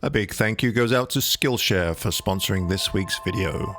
A big thank you goes out to Skillshare for sponsoring this week's video.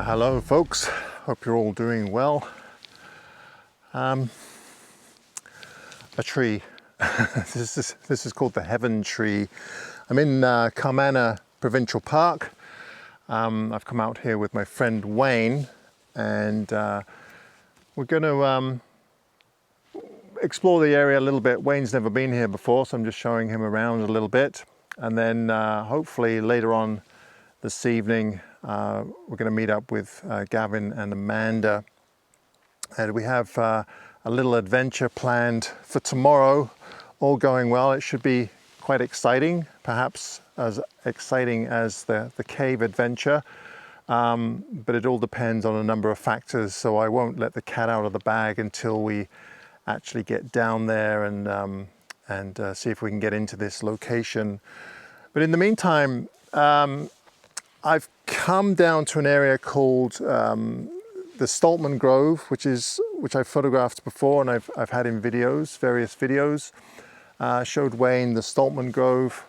Hello folks, hope you're all doing well. A tree. This is called the Heaven Tree. I'm in Carmanah Provincial Park. I've come out here with my friend Wayne, and we're going to explore the area a little bit. Wayne's never been here before, so I'm just showing him around a little bit, and then hopefully later on this evening we're going to meet up with Gavin and Amanda, and we have a little adventure planned for tomorrow. All going well, it should be quite exciting, perhaps as exciting as the cave adventure, but it all depends on a number of factors, so I won't let the cat out of the bag until we actually get down there and see if we can get into this location. But in the meantime, I've come down to an area called the Stoltman Grove, which I've photographed before, and I've had in videos, various videos. Showed Wayne the Stoltman Grove,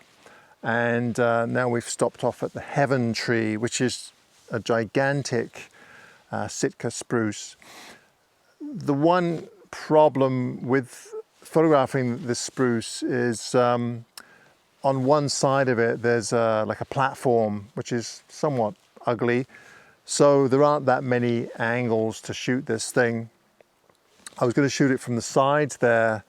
and now we've stopped off at the Heaven Tree, which is a gigantic Sitka spruce. The one problem with photographing this spruce is on one side of it there's like a platform which is somewhat ugly, so there aren't that many angles to shoot this thing. I was going to shoot it from the sides there,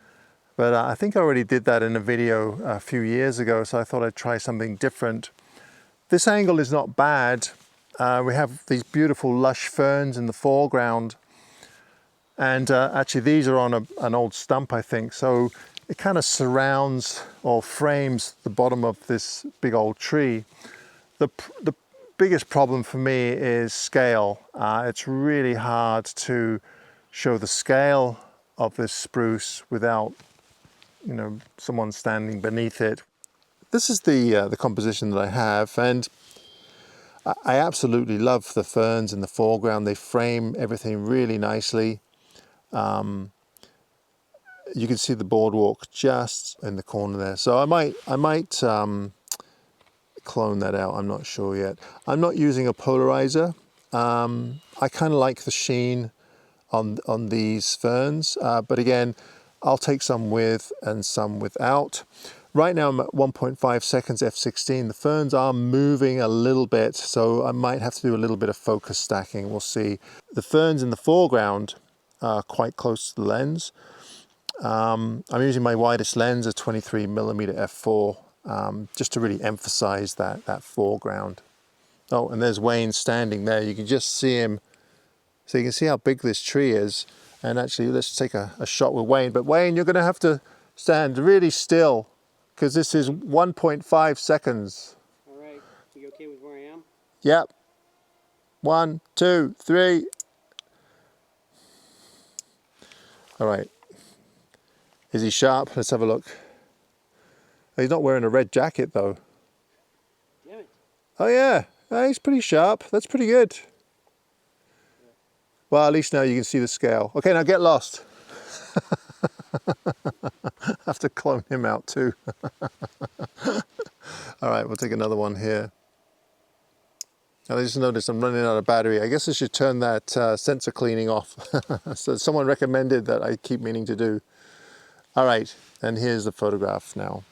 but I think I already did that in a video a few years ago, so I thought I'd try something different. This angle is not bad. We have these beautiful lush ferns in the foreground, and actually these are on an old stump, I think, so it kind of surrounds or frames the bottom of this big old tree. The biggest problem for me is scale. It's really hard to show the scale of this spruce without, you know, someone standing beneath it. This is the composition that I have, and I absolutely love the ferns in the foreground. They frame everything really nicely. You can see the boardwalk just in the corner there. So I might clone that out. I'm not sure yet. I'm not using a polarizer. I kind of like the sheen on these ferns, but again, I'll take some with and some without. Right now I'm at 1.5 seconds f16. The ferns are moving a little bit, so I might have to do a little bit of focus stacking. We'll see. The ferns in the foreground are quite close to the lens. I'm using my widest lens, a 23mm f4, just to really emphasize that foreground. Oh, and there's Wayne standing there. You can just see him. So you can see how big this tree is. And actually, let's take a shot with Wayne. But Wayne, you're going to have to stand really still because this is 1.5 seconds. All right. You okay with where I am? Yep. 1, 2, 3. All right. Is he sharp? Let's have a look. He's not wearing a red jacket though. Damn it. Oh yeah. He's pretty sharp. That's pretty good. Well, at least now you can see the scale. Okay, now get lost. I have to clone him out too. All right, we'll take another one here. I just noticed I'm running out of battery. I guess I should turn that sensor cleaning off. So someone recommended that I keep meaning to do. All right, and here's the photograph now.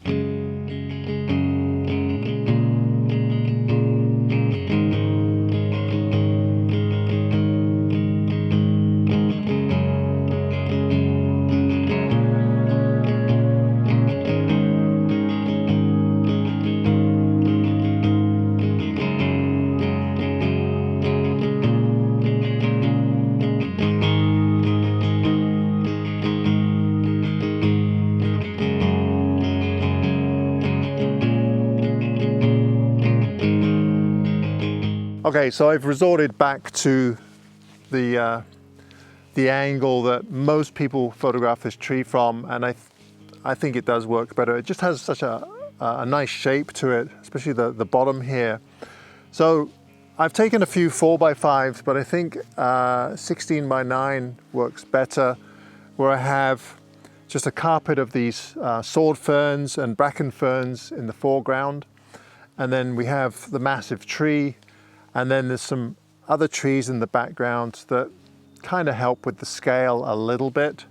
Okay, so I've resorted back to the angle that most people photograph this tree from, and I think it does work better. It just has such a nice shape to it, especially the bottom here. So I've taken a few 4x5s, but I think 16x9 works better, where I have just a carpet of these sword ferns and bracken ferns in the foreground, and then we have the massive tree. And then there's some other trees in the background that kind of help with the scale a little bit.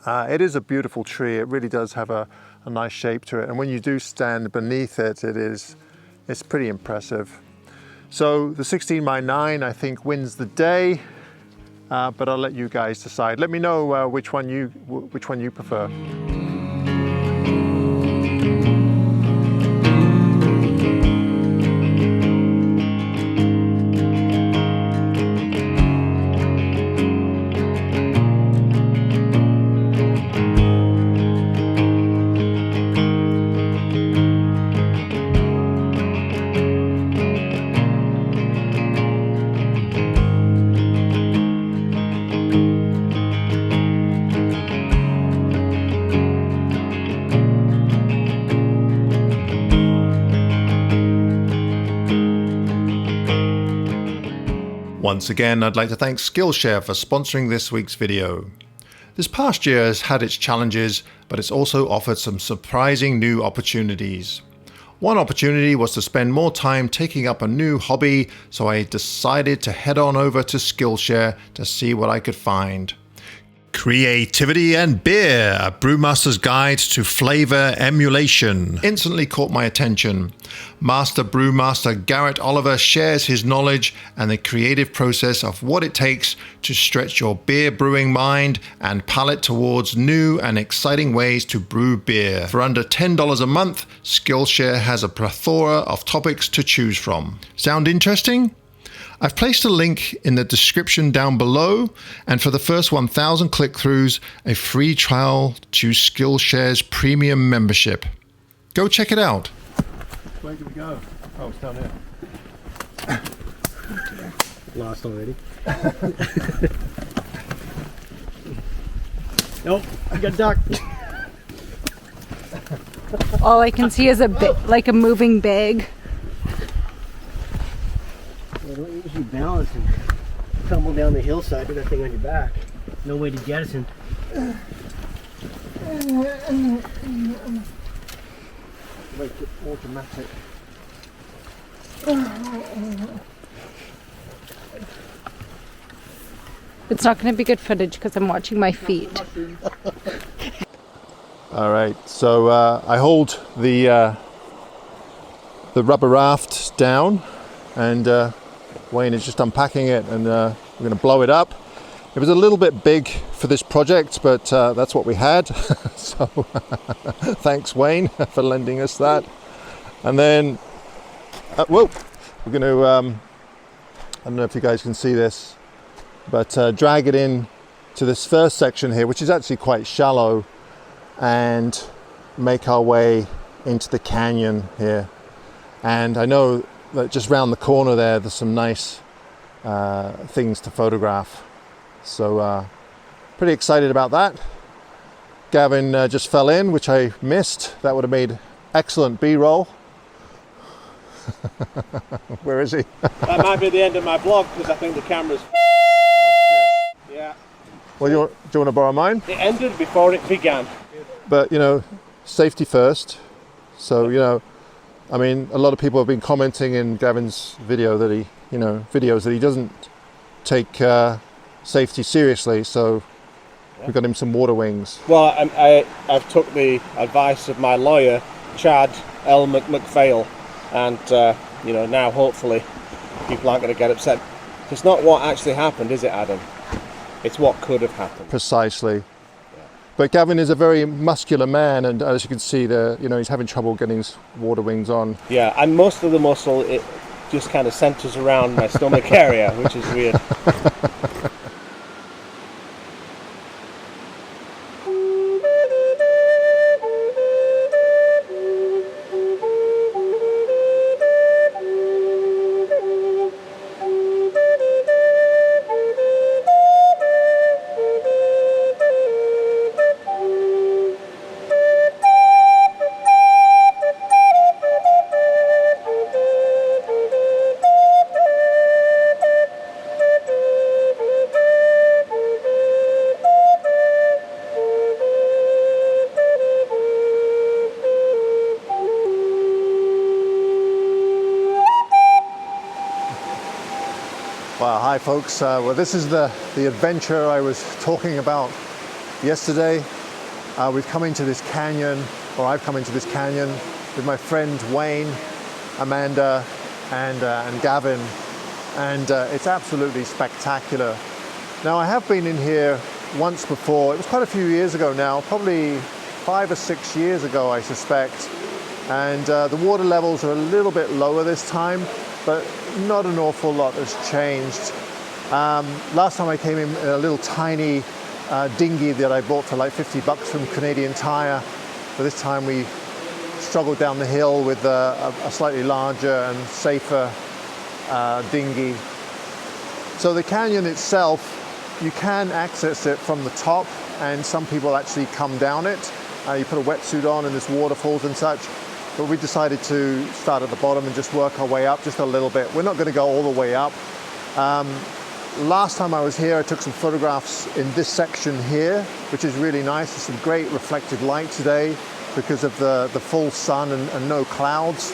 It is a beautiful tree. It really does have a nice shape to it. And when you do stand beneath it, it's pretty impressive. So the 16x9, I think, wins the day, but I'll let you guys decide. Let me know which one you prefer. Once again, I'd like to thank Skillshare for sponsoring this week's video. This past year has had its challenges, but it's also offered some surprising new opportunities. One opportunity was to spend more time taking up a new hobby, so I decided to head on over to Skillshare to see what I could find. Creativity and Beer, a brewmaster's guide to flavor emulation, instantly caught my attention. Master brewmaster Garrett Oliver shares his knowledge and the creative process of what it takes to stretch your beer brewing mind and palate towards new and exciting ways to brew beer. For under $10 a month, Skillshare has a plethora of topics to choose from. Sound interesting? I've placed a link in the description down below, and for the first 1,000 click-throughs, a free trial to Skillshare's premium membership. Go check it out. Where did we go? Oh, it's down here. Lost already. Nope, I got ducked. All I can see is like a moving bag. Yeah, don't usually balance and tumble down the hillside with that thing on your back. No way to jettison. Like automatic. It's not going to be good footage because I'm watching my feet. All right, so I hold the rubber raft down, and Wayne is just unpacking it, and we're going to blow it up. It was a little bit big for this project, but that's what we had. So thanks, Wayne, for lending us that. And then, whoa, we're going to, I don't know if you guys can see this, but drag it in to this first section here, which is actually quite shallow, and make our way into the canyon here. And I know that just round the corner there's some nice things to photograph. So pretty excited about that. Gavin just fell in, which I missed. That would have made excellent B-roll. Where is he? That might be the end of my vlog because I think the camera's. Yeah. Well, do you want to borrow mine? It ended before it began. But, you know, safety first. So, you know, I mean, a lot of people have been commenting in Gavin's video that he, you know, videos that he doesn't take safety seriously. So we got him some water wings. Well, I've took the advice of my lawyer, Chad L. McPhail, and you know, now hopefully people aren't going to get upset. It's not what actually happened, is it, Adam? It's what could have happened. Precisely. Yeah. But Gavin is a very muscular man, and as you can see, you know, he's having trouble getting his water wings on. Yeah, and most of the muscle, it just kind of centers around my stomach area, which is weird. Well, hi folks. Well, this is the adventure I was talking about yesterday. We've come into this canyon, or I've come into this canyon with my friend Wayne, Amanda, and Gavin, and it's absolutely spectacular. Now, I have been in here once before. It was quite a few years ago now, probably 5 or 6 years ago, I suspect. And the water levels are a little bit lower this time, but not an awful lot has changed. Last time I came in a little tiny dinghy that I bought for like $50 from Canadian Tire. But this time we struggled down the hill with a slightly larger and safer dinghy. So the canyon itself, you can access it from the top, and some people actually come down it. You put a wetsuit on and there's waterfalls and such. But we decided to start at the bottom and just work our way up just a little bit. We're not going to go all the way up. Last time I was here, I took some photographs in this section here, which is really nice. There's some great reflected light today because of the full sun and no clouds.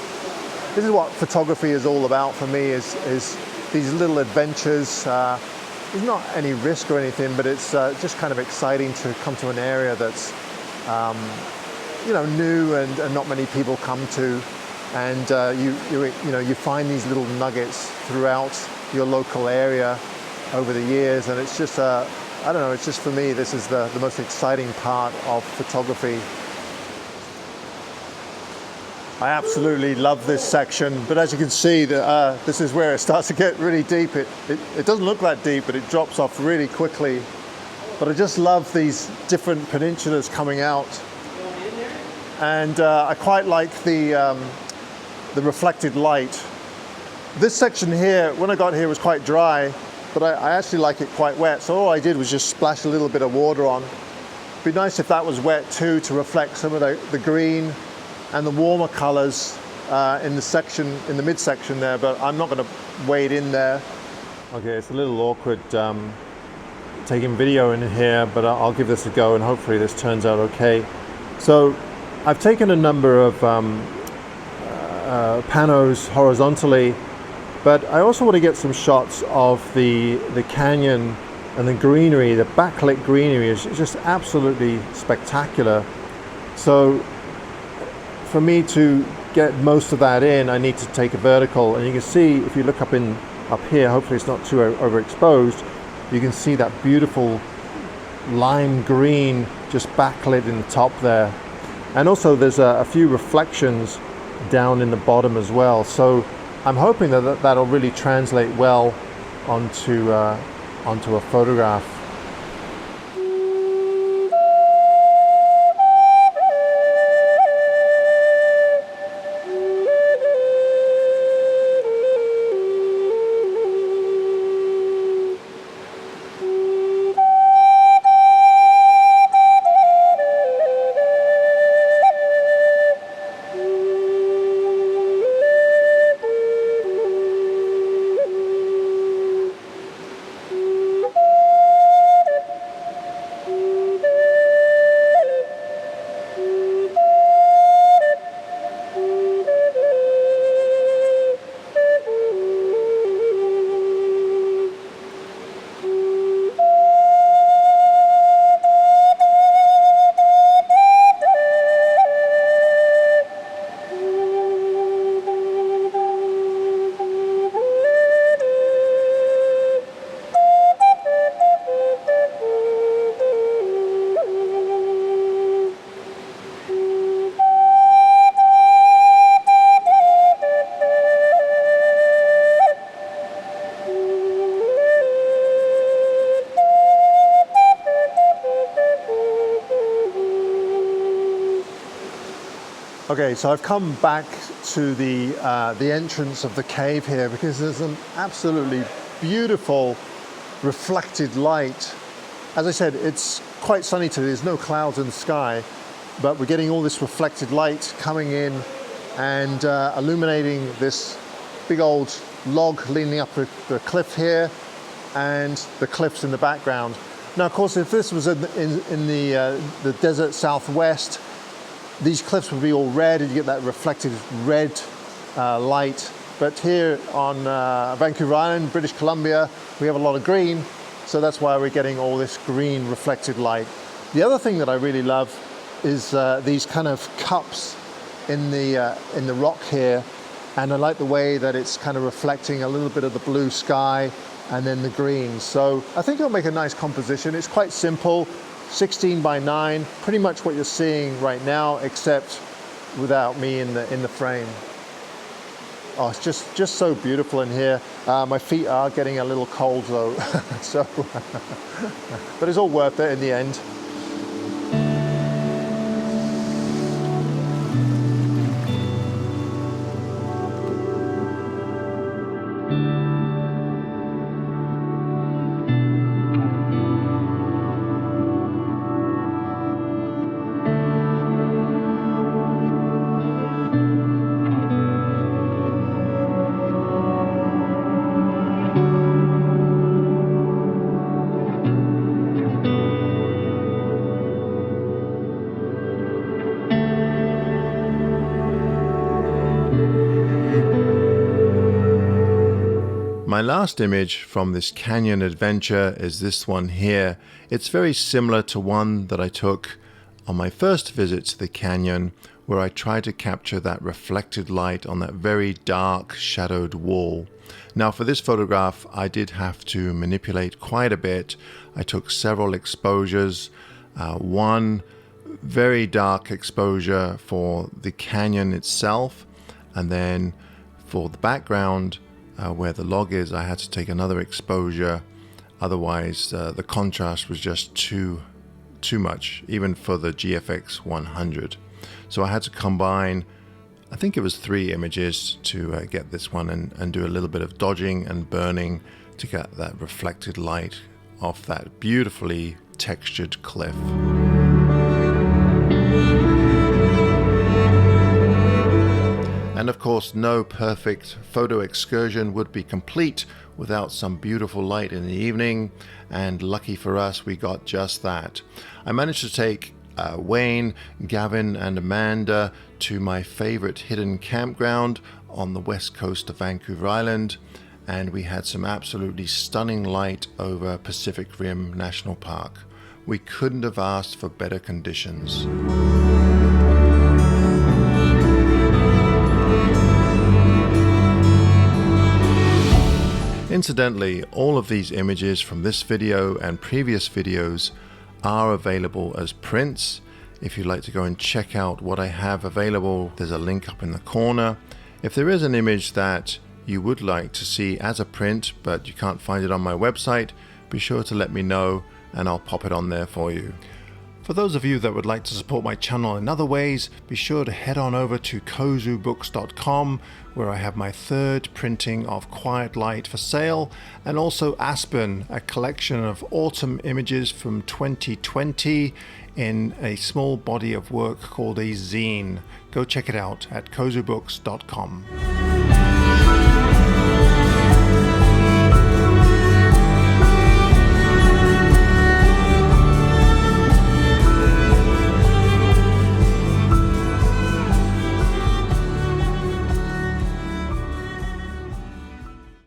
This is what photography is all about for me, is these little adventures. There's not any risk or anything, but it's just kind of exciting to come to an area that's you know, new and not many people come to, and you know, you find these little nuggets throughout your local area over the years, and it's just I don't know, it's just, for me, this is the most exciting part of photography. I absolutely love this section, but as you can see, this is where it starts to get really deep. It doesn't look that deep, but it drops off really quickly. But I just love these different peninsulas coming out. And I quite like the reflected light. This section here, when I got here, was quite dry, but I actually like it quite wet. So all I did was just splash a little bit of water on. It'd be nice if that was wet too, to reflect some of the green and the warmer colors in the section, in the midsection there, but I'm not going to wade in there. Okay, it's a little awkward taking video in here, but I'll give this a go and hopefully this turns out okay. So I've taken a number of panos horizontally, but I also want to get some shots of the canyon and the greenery. The backlit greenery is just absolutely spectacular. So for me to get most of that in, I need to take a vertical, and you can see, if you look up here, hopefully it's not too overexposed, you can see that beautiful lime green just backlit in the top there. And also there's a few reflections down in the bottom as well. So I'm hoping that that'll really translate well onto a photograph. Okay, so I've come back to the entrance of the cave here because there's an absolutely beautiful reflected light. As I said, it's quite sunny today. There's no clouds in the sky, but we're getting all this reflected light coming in and illuminating this big old log leaning up the cliff here and the cliffs in the background. Now, of course, if this was in the desert southwest, these cliffs would be all red and you get that reflected red light. But here on Vancouver Island, British Columbia, we have a lot of green, so that's why we're getting all this green reflected light. The other thing that I really love is these kind of cups in the rock here, and I like the way that it's kind of reflecting a little bit of the blue sky and then the green. So I think it'll make a nice composition. It's quite simple. 16 by 9, pretty much what you're seeing right now, except without me in the frame. Oh, it's just so beautiful in here. My feet are getting a little cold though, so but it's all worth it in the end. My last image from this canyon adventure is this one here. It's very similar to one that I took on my first visit to the canyon, where I tried to capture that reflected light on that very dark shadowed wall. Now for this photograph I did have to manipulate quite a bit. I took several exposures, one very dark exposure for the canyon itself, and then for the background where the log is, I had to take another exposure. Otherwise, the contrast was just too much, even for the GFX 100. So I had to combine, I think it was 3 images to get this one, and do a little bit of dodging and burning to get that reflected light off that beautifully textured cliff. And of course, no perfect photo excursion would be complete without some beautiful light in the evening, and lucky for us, we got just that. I managed to take Wayne, Gavin and Amanda to my favorite hidden campground on the west coast of Vancouver Island, and we had some absolutely stunning light over Pacific Rim National Park. We couldn't have asked for better conditions. Incidentally, all of these images from this video and previous videos are available as prints. If you'd like to go and check out what I have available, there's a link up in the corner. If there is an image that you would like to see as a print but you can't find it on my website, be sure to let me know and I'll pop it on there for you. For those of you that would like to support my channel in other ways, be sure to head on over to kozubooks.com, where I have my 3rd printing of Quiet Light for sale, and also Aspen, a collection of autumn images from 2020 in a small body of work called a zine. Go check it out at kozubooks.com.